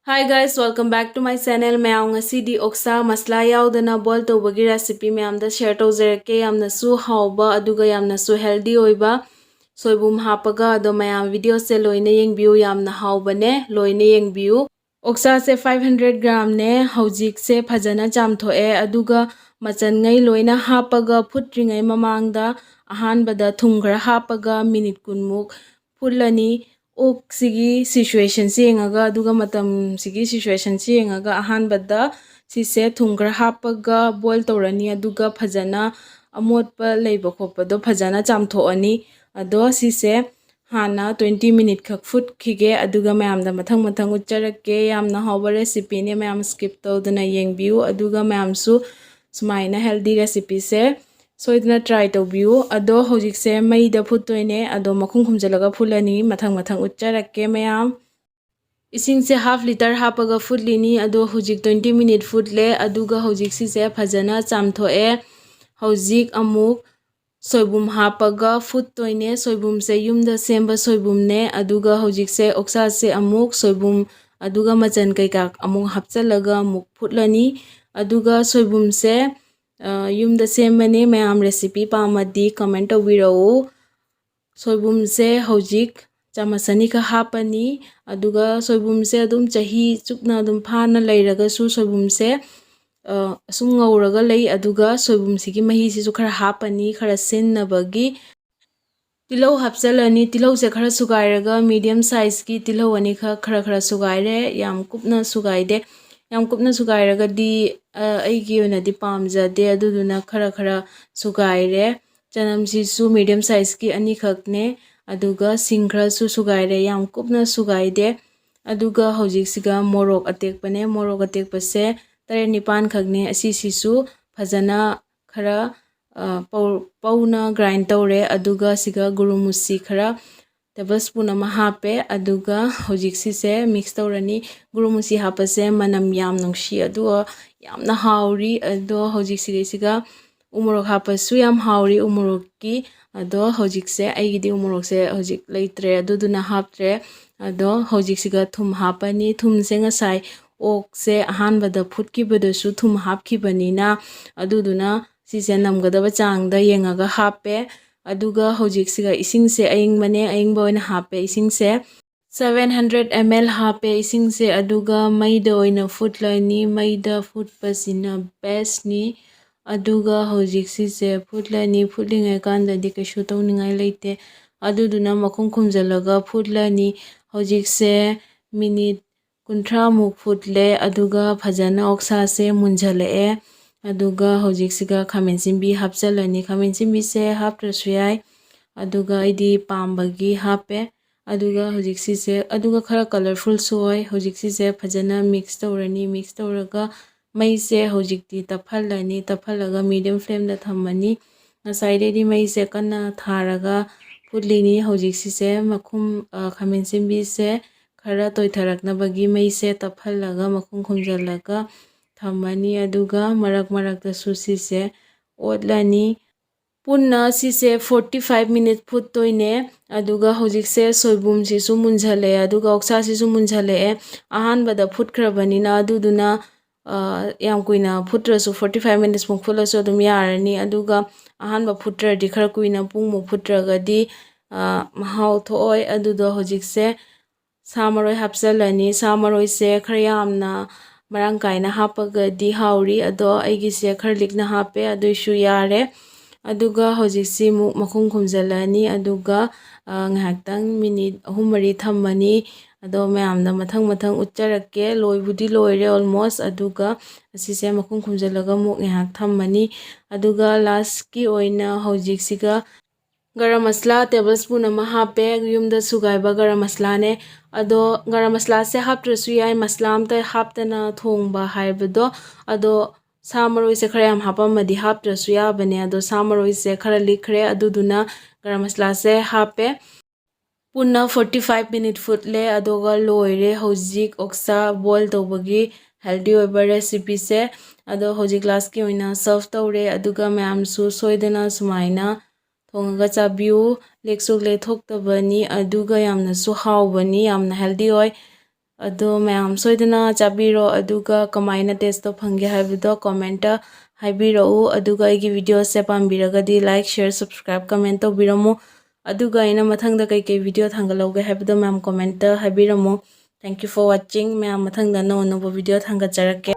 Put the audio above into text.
Hi guys, welcome back to my channel. Mayam ngasidi oksa masla yaudana boil tawbagi recipe mayamda share tawjarake yamna su hauba aduga yamna su healthy oiba soibum hapaga ado mayam video se loina yengbiu yamna haubane loina yengbiu oksa se 500 gram ne haujik se phajana chamthoe aduga machan ngai loina hapaga phutringai mamangda ahanbada thum khara hapaga minute kunmuk phulani ok sigi situation si yengaga aduga matam sigi situation si yengaga ahanbada sise thumgra hapaga boil tawrani aduga phajana amotpa leiba khopado phajana chamthoani ado sise hana 20 minute khak food khige aduga mayamda mathang mathang ucharake yamna hawba recipe ne mayam skip tawdana yengbiu aduga mayamsu sumaina healthy recipe se soidna try tawbiu ado hojik se maida phutoine ado makhung khumjalaga phulani mathang mathang ucharake mayam ising se half liter hapaga futlini ado hojik 20 minute futle aduga hojik si se phajana chamthoe hojik amuk soibum hapaga futoine soibum se yumda semba soibum ne aduga hojik se oksa se amuk soibum aduga machan kaika amuk hapchalaga amuk futlani aduga soibum se yumda sembane mayam recipe pamadi comment tawbirau soibum se hojik chamasani ka hapani aduga soibum se adum chahi chukna adum phana leiraga su soibum se asum ngauraga lei aduga soibum sigi mahi si su khara hapani khara sinnabagi tilau hapchalani tilau se khara sugairaga medium size ki tilau ani khara khara sugaire yam kupna sugaide yam kupna sugairaga di aigi ona di pamjade aduduna khara khara sugaire chanam si su medium size ki ani khakne aduga singhra su sugaire yam kupna sugaide aduga hojik siga morok atekpane morok atekpase tare nipan khakne asi sisu phajana khara pauna grind tawre aduga siga gurumusi khara tablespoon ama hape aduga hojik sise mix tawrani gurumusi hapase manam yam nungshi aduga yamna hauri ado hojik siga umorok hapasu yam hauri umorok ki ado hojik se aigidi umorok se hojik leitre aduduna haptre ado hojik siga thum hapani thum se ngasai ok se ahanbada phutki badasu thum hapkibanina aduduna sise namgadaba changda yengaga hape aduga hojik siga ising se aingmane aingba oina hape ising se 700 ml hape ising se aduga maida oina futlani maida futpasina best ni aduga hojik sise futlani futlingai kandadi kaishu tawningai leite aduduna makhung khumjalaga futlani hojik se minute 30 muk futle aduga phajana oksa se munjalae aduga hojik siga khamen simbi hapchalani khamen simbi se haptrasu yai aduga idi pambagi hape aduga hojik sise aduga khara colorful soi hojik sise phajana mix tawrani mix tawraga mai se hojik ti taphalani taphalaga medium flame da thammani ngasai de di mai se kana tharaga futlini hojik sise makhum khamen simbi se khara toitharakna bagi mai se taphalaga makhum khumjalaga thammani aduga marak marak da su sise otlani punna sise 45 minute futoine aduga hojik se soibum si su munjhale aduga oksa si su munjhale ahanbada futkhrabanina aduduna yam kuina futrasu 45 minutes muk fulasu adum yarani aduga ahanba futradi khara kuina pung muk futragadi mahau thooi aduda hojik se samaroi hapchalani samaroi se khara yamna marang kaina hapagadi hauri ado aigi se khara likna hape aduisu yare aduga hojik si muk makhung khumjalani aduga ngahaktang minute ahum mari thammani ado mayamna mathang mathang ucharake loibudi loire almost aduga asise makhung khumjalaga muk ngahak thammani aduga last ki oina hojik siga garam masala tablespoon ama hape yumda sugaiba garam masala ne ado garam masala se haptrasu yai masala amta haptana thongba haibado ado samaroi se khara yam hapamadi haptrasu yabane ado samaroi se khara likhre aduduna garam masala se hape punna 45 minute futle adoga loire hojik oksa boil tawbagi healthy oiba recipe se ado hojik last ki oina serve tawre aduga mayam su soidana sumaina thongaga chabiu leksuk le thoktabani aduga yamna su hawbani yamna healthy oi ꯑꯗꯣ ꯃꯌꯥꯝ ꯁꯣꯏꯗꯅ ꯆꯥꯕꯤꯔꯣ ꯑꯗꯨꯒ ꯀꯃꯥꯏꯅ ꯇꯦꯁꯇꯣ ꯐꯪꯒꯦ ꯍꯥꯏꯕꯗꯣ ꯀꯣꯃꯦꯟꯇ ꯍꯥꯏꯕꯤꯔꯛꯎ ꯑꯗꯨꯒ ꯑꯩꯒꯤ ꯚꯤꯗꯤꯑꯣꯁꯦ ꯄꯥꯝꯕꯤꯔꯒꯗꯤ ꯂꯥꯏꯛ ꯁꯦꯌꯔ ꯁꯕꯁꯀ꯭ꯔꯥꯏꯕ ꯀꯃꯦꯟ ꯇꯧꯕꯤꯔꯝꯃꯨ ꯑꯗꯨꯒ ꯑꯩꯅ ꯃꯊꯪꯗ ꯀꯩꯀꯩ ꯚꯤꯗꯤꯑꯣ ꯊꯥꯡꯒꯠꯍꯧꯒꯦ ꯍꯥꯏꯕꯗꯣ ꯃꯌꯥꯝ ꯀꯣꯃꯦꯟꯇ ꯍꯥꯏꯕꯤꯔꯝꯃꯨ ꯊꯦꯡꯛ ꯌꯨ ꯐꯣꯔ ꯋꯥꯆꯤꯡ ꯃꯌꯥꯝ ꯃꯊꯪꯗ ꯑꯅꯧ ꯑꯅꯧꯕ ꯚꯤꯗꯤꯑꯣ ꯊꯥꯡꯒꯠꯆꯔꯛꯀꯦ